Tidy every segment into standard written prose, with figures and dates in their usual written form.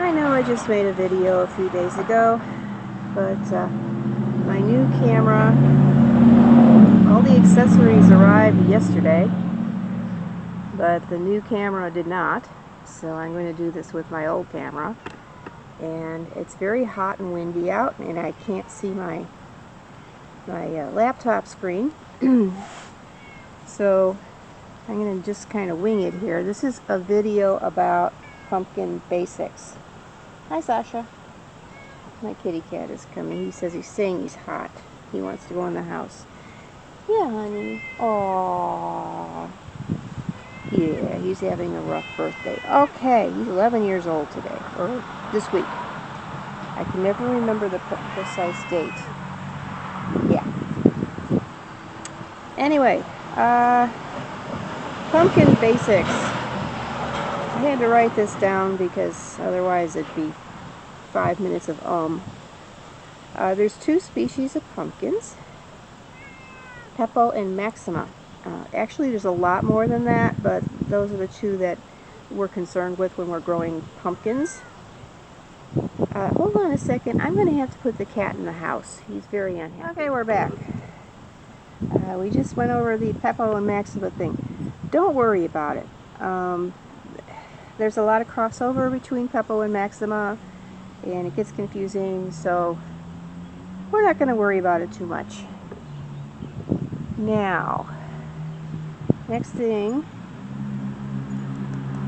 I know I just made a video a few days ago, but my new camera, all the accessories arrived yesterday, but the new camera did not, so I'm going to do this with my old camera. And it's very hot and windy out, and I can't see my laptop screen, so I'm going to just kind of wing it here. This is a video about pumpkin basics. Hi, Sasha. My kitty cat is coming. He says he's saying he's hot. He wants to go in the house. Yeah, honey. Aww. Yeah, he's having a rough birthday. Okay, he's 11 years old today, or this week. I can never remember the precise date. Yeah. Anyway, pumpkin basics. I had to write this down because otherwise it'd be 5 minutes of There's two species of pumpkins, Pepo and Maxima. Actually, there's a lot more than that, but those are the two that we're concerned with when we're growing pumpkins. Hold on a second. I'm going to have to put the cat in the house. He's very unhappy. Okay, we're back. We just went over the Pepo and Maxima thing. Don't worry about it. There's a lot of crossover between Pepo and Maxima, and it gets confusing, so we're not going to worry about it too much. Now, next thing,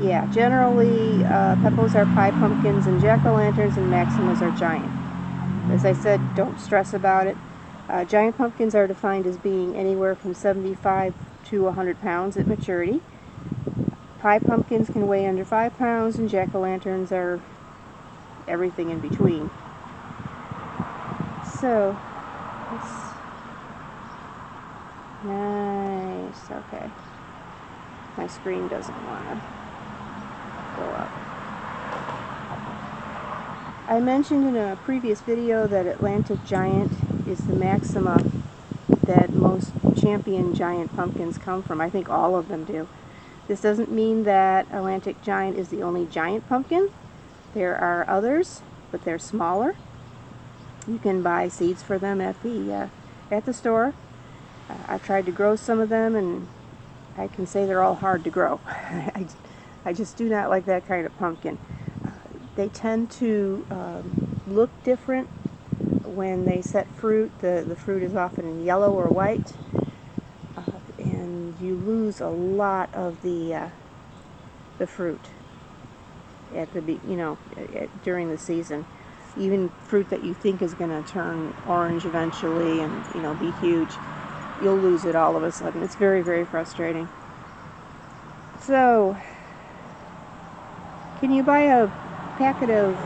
yeah, generally Pepos are pie pumpkins and jack-o'-lanterns, and Maximas are giant. As I said, don't stress about it. Giant pumpkins are defined as being anywhere from 75 to 100 pounds at maturity. Pie pumpkins can weigh under 5 pounds, and jack-o'-lanterns are everything in between. So, nice, okay. My screen doesn't want to go up. I mentioned in a previous video that Atlantic Giant is the Maxima that most champion giant pumpkins come from. I think all of them do. This doesn't mean that Atlantic Giant is the only giant pumpkin. There are others, but they're smaller. You can buy seeds for them at the store. I've tried to grow some of them, and I can say they're all hard to grow. I just do not like that kind of pumpkin. They tend to look different when they set fruit. The fruit is often in yellow or white, and you lose a lot of the fruit at the during the season. Even fruit that you think is going to turn orange eventually and be huge, you'll lose it all of a sudden. It's very, very frustrating. So, can you buy a packet of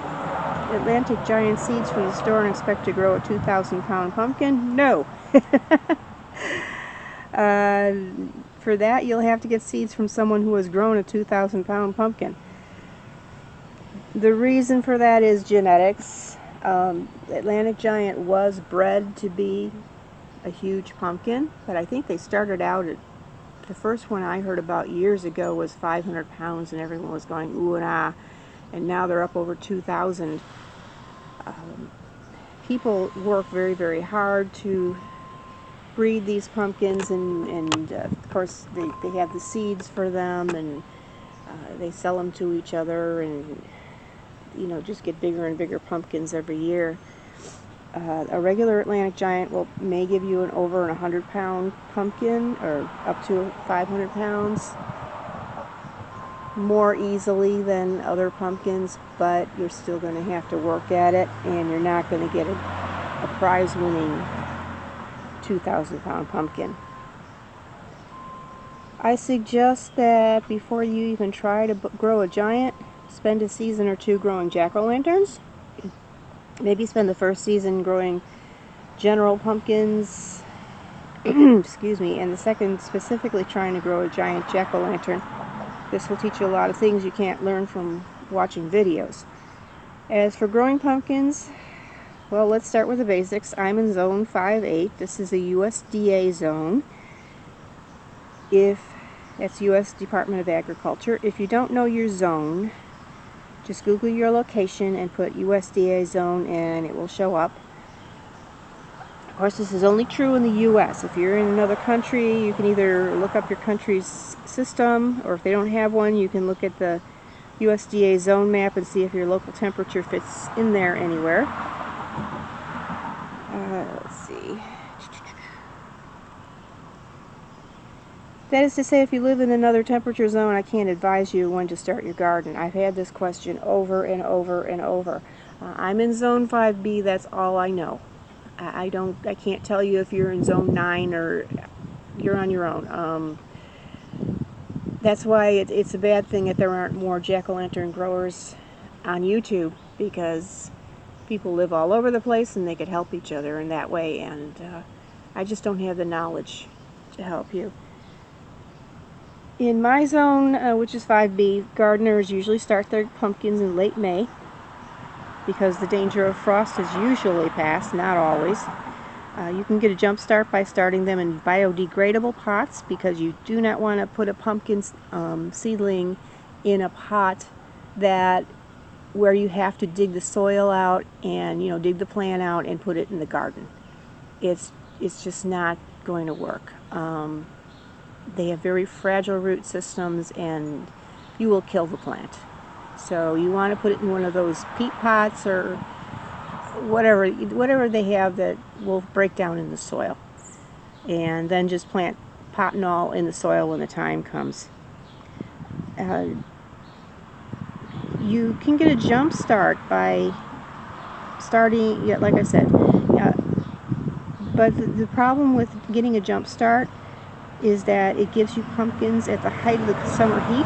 Atlantic Giant seeds from the store and expect to grow a 2,000-pound pumpkin? No. For that, you'll have to get seeds from someone who has grown a 2,000-pound pumpkin. The reason for that is genetics. Atlantic Giant was bred to be a huge pumpkin, but I think they started out at, the first one I heard about years ago was 500 pounds, and everyone was going ooh and ah, and now they're up over 2,000. People work very, very hard to breed these pumpkins, and of course they have the seeds for them, and they sell them to each other, and just get bigger and bigger pumpkins every year. A regular Atlantic Giant may give you an over 100-pound pumpkin, or up to 500 pounds, more easily than other pumpkins, but you're still going to have to work at it, and you're not going to get a prize-winning 2,000-pound pumpkin. I suggest that before you even try to grow a giant, spend a season or two growing jack-o'-lanterns. Maybe spend the first season growing general pumpkins, excuse me, and the second specifically trying to grow a giant jack-o'-lantern. This will teach you a lot of things you can't learn from watching videos. As for growing pumpkins, well, let's start with the basics. I'm in zone 5-8. This is a USDA zone. That's U.S. Department of Agriculture. If you don't know your zone, Just Google your location and put USDA zone and it will show up. Of course, this is only true in the U.S. If you're in another country, you can either look up your country's system, or if they don't have one, you can look at the USDA zone map and see if your local temperature fits in there anywhere. Let's see. That is to say, if you live in another temperature zone, I can't advise you when to start your garden. I've had this question over and over and over. I'm in zone 5B, that's all I know. I can't tell you if you're in zone 9 or you're on your own. That's why it's a bad thing that there aren't more jack-o'-lantern growers on YouTube, because people live all over the place and they could help each other in that way, and I just don't have the knowledge to help you. In my zone, which is 5B, gardeners usually start their pumpkins in late May, because the danger of frost is usually past, not always. You can get a jump start by starting them in biodegradable pots, because you do not want to put a pumpkin seedling in a pot where you have to dig the soil out and dig the plant out and put it in the garden. It's just not going to work. They have very fragile root systems and you will kill the plant. So you want to put it in one of those peat pots or whatever they have that will break down in the soil. And then just plant pot and all in the soil when the time comes. You can get a jump start by starting, like I said, but the problem with getting a jump start is that it gives you pumpkins at the height of the summer heat,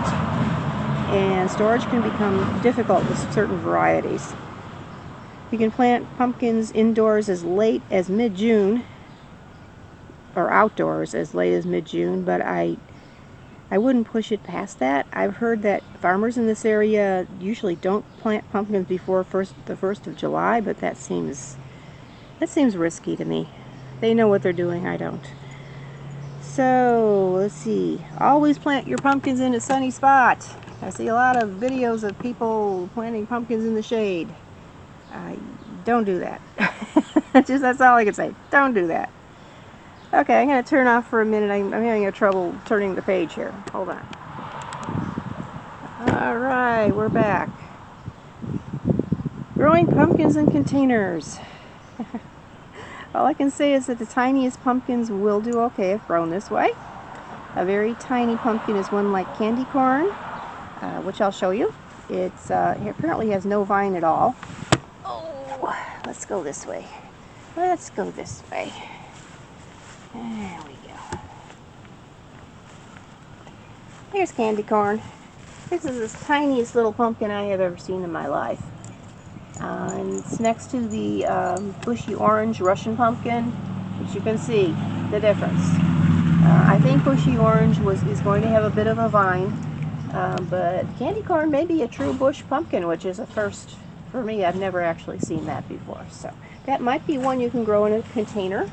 and storage can become difficult with certain varieties. You can plant pumpkins indoors as late as mid-June, or outdoors as late as mid-June, but I wouldn't push it past that. I've heard that farmers in this area usually don't plant pumpkins before the 1st of July, but that seems risky to me. They know what they're doing, I don't. So, let's see. Always plant your pumpkins in a sunny spot. I see a lot of videos of people planting pumpkins in the shade. Don't do that. That's all I can say. Don't do that. Okay, I'm going to turn off for a minute. I'm having trouble turning the page here. Hold on. Alright, we're back. Growing pumpkins in containers. All I can say is that the tiniest pumpkins will do okay if grown this way. A very tiny pumpkin is one like candy corn, which I'll show you. It apparently has no vine at all. Oh, let's go this way. Let's go this way. There we go. Here's candy corn. This is the tiniest little pumpkin I have ever seen in my life. And it's next to the bushy orange Russian pumpkin, which you can see the difference. I think bushy orange is going to have a bit of a vine, but candy corn may be a true bush pumpkin, which is a first for me. I've never actually seen that before. So that might be one you can grow in a container.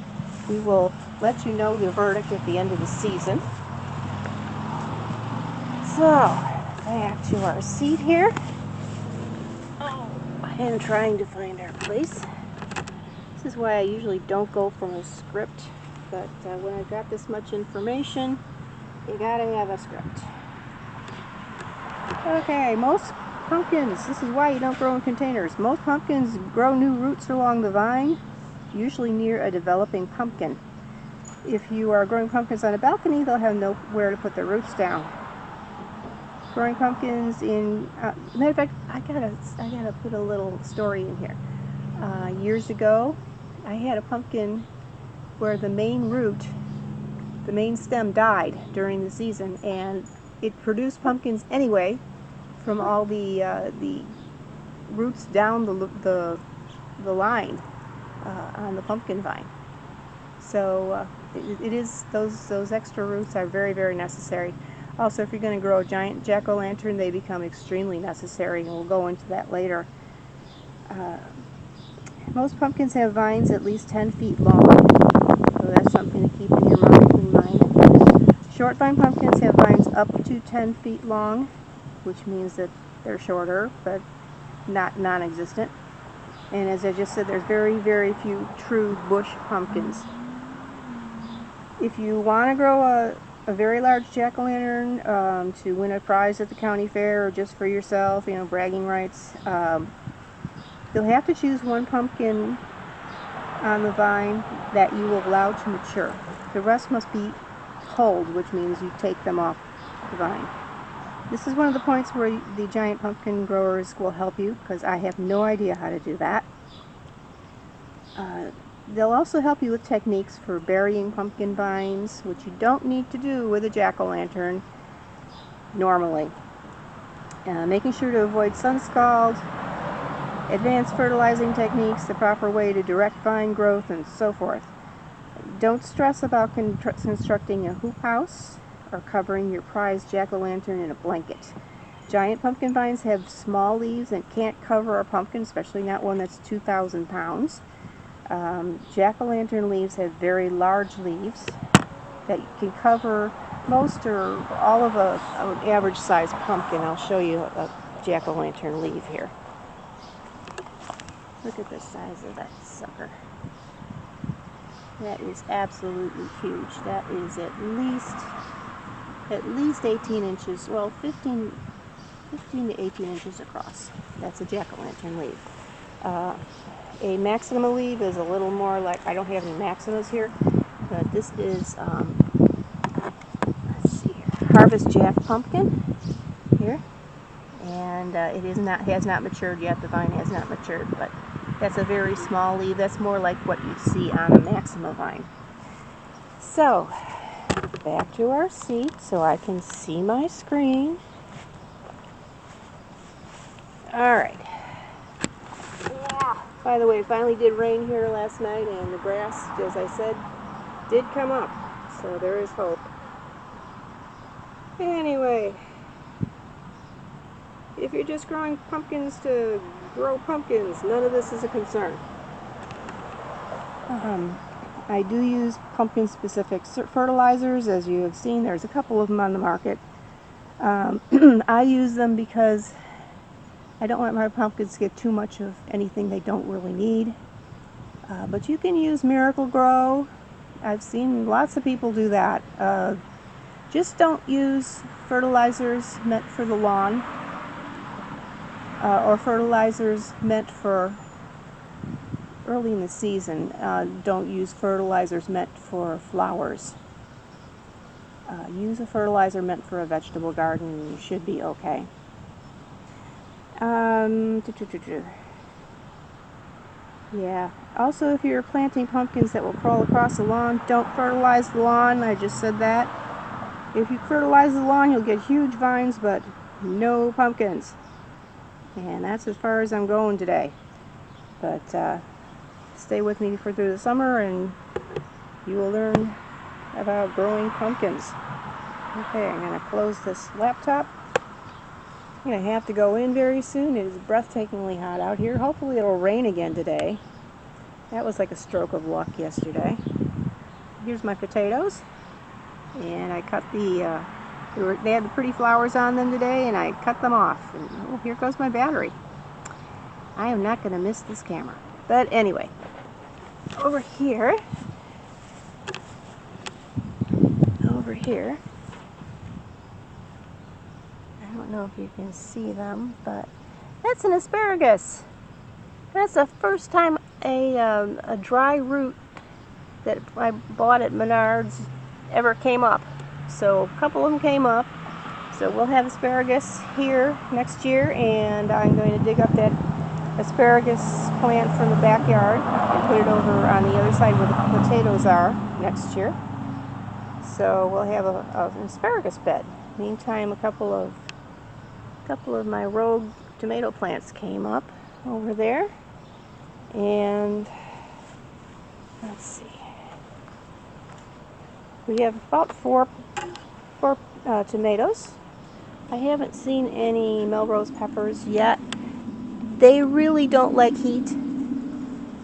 We will let you know the verdict at the end of the season. So, back to our seat here. And trying to find our place. This is why I usually don't go from a script, but when I've got this much information, you gotta have a script. Okay, most pumpkins, this is why you don't grow in containers. Most pumpkins grow new roots along the vine, usually near a developing pumpkin. If you are growing pumpkins on a balcony, they'll have nowhere to put their roots down. Growing pumpkins in, matter of fact, I gotta put a little story in here. Years ago, I had a pumpkin where the main root, the main stem died during the season, and it produced pumpkins anyway from all the roots down the line on the pumpkin vine. So it is those extra roots are very, very necessary. Also, if you're going to grow a giant jack-o'-lantern, they become extremely necessary, and we'll go into that later. Most pumpkins have vines at least 10 feet long, so that's something to keep in mind. Short vine pumpkins have vines up to 10 feet long, which means that they're shorter, but non-existent. And as I just said, there's very, very few true bush pumpkins. If you want to grow a very large jack-o'-lantern to win a prize at the county fair or just for yourself, you know, bragging rights, you'll have to choose one pumpkin on the vine that you will allow to mature. The rest must be culled, which means you take them off the vine. This is one of the points where the giant pumpkin growers will help you, because I have no idea how to do that. They'll also help you with techniques for burying pumpkin vines, which you don't need to do with a jack-o'-lantern normally. Making sure to avoid sun scald, advanced fertilizing techniques, the proper way to direct vine growth, and so forth. Don't stress about constructing a hoop house or covering your prized jack-o'-lantern in a blanket. Giant pumpkin vines have small leaves and can't cover a pumpkin, especially not one that's 2,000 pounds. Jack-o'-lantern leaves have very large leaves that can cover most or all of an average sized pumpkin. I'll show you a jack-o'-lantern leaf here. Look at the size of that sucker. That is absolutely huge. That is at least 18 inches, well 15 to 18 inches across. That's a jack-o'-lantern leaf. A maxima leaf is a little more like, I don't have any maximas here, but this is, let's see here, Harvest Jack pumpkin here, and it has not matured yet. The vine has not matured, but that's a very small leaf. That's more like what you'd see on a maxima vine. So, back to our seat so I can see my screen. Alright. By the way, it finally did rain here last night, and the grass, as I said, did come up. So there is hope. Anyway, if you're just growing pumpkins to grow pumpkins, none of this is a concern. I do use pumpkin-specific fertilizers, as you have seen. There's a couple of them on the market. I use them because I don't want my pumpkins to get too much of anything they don't really need. But you can use Miracle-Gro. I've seen lots of people do that. Just don't use fertilizers meant for the lawn or fertilizers meant for early in the season. Don't use fertilizers meant for flowers. Use a fertilizer meant for a vegetable garden and you should be okay. Yeah. Also, if you're planting pumpkins that will crawl across the lawn, don't fertilize the lawn. I just said that. If you fertilize the lawn, you'll get huge vines, but no pumpkins. And that's as far as I'm going today. But stay with me through the summer, and you will learn about growing pumpkins. Okay, I'm going to close this laptop. I'm going to have to go in very soon. It is breathtakingly hot out here. Hopefully it'll rain again today. That was like a stroke of luck yesterday. Here's my potatoes. And I cut they had the pretty flowers on them today, and I cut them off. And oh, here goes my battery. I am not going to miss this camera. But anyway, over here, I don't know if you can see them, but that's an asparagus. That's the first time a dry root that I bought at Menards ever came up. So a couple of them came up. So we'll have asparagus here next year, and I'm going to dig up that asparagus plant from the backyard and put it over on the other side where the potatoes are next year. So we'll have an asparagus bed. Meantime, a couple of my rogue tomato plants came up over there, and let's see. We have about four tomatoes. I haven't seen any Melrose peppers yet. They really don't like heat.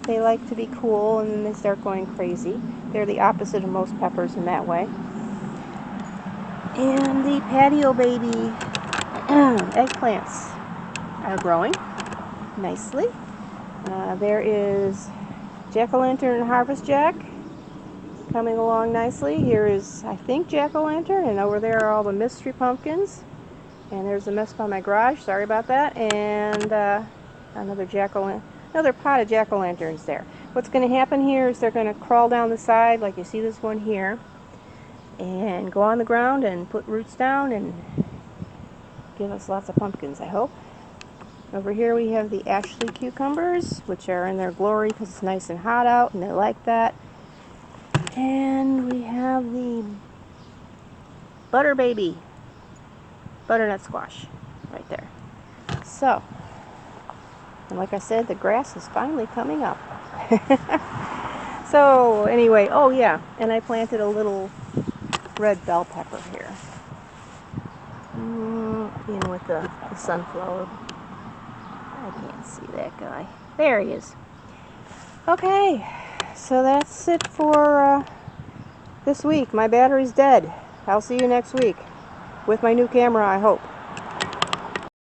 They like to be cool, and then they start going crazy. They're the opposite of most peppers in that way. And the patio baby eggplants are growing. nicely. There is jack-o'-lantern and harvest jack coming along nicely. Here is, I think, jack-o'-lantern, and over there are all the mystery pumpkins. And there's a mess by my garage, sorry about that. And another pot of jack-o'-lanterns there. What's going to happen here is they're going to crawl down the side, like you see this one here, and go on the ground and put roots down and give us lots of pumpkins, I hope. Over here we have the Ashley cucumbers, which are in their glory because it's nice and hot out and they like that. And we have the butter baby butternut squash right there. So, and like I said, the grass is finally coming up. So anyway, oh yeah, and I planted a little red bell pepper here in with the sunflower. I can't see that guy. There he is. Okay, so that's it for this week. My battery's dead. I'll see you next week with my new camera, I hope.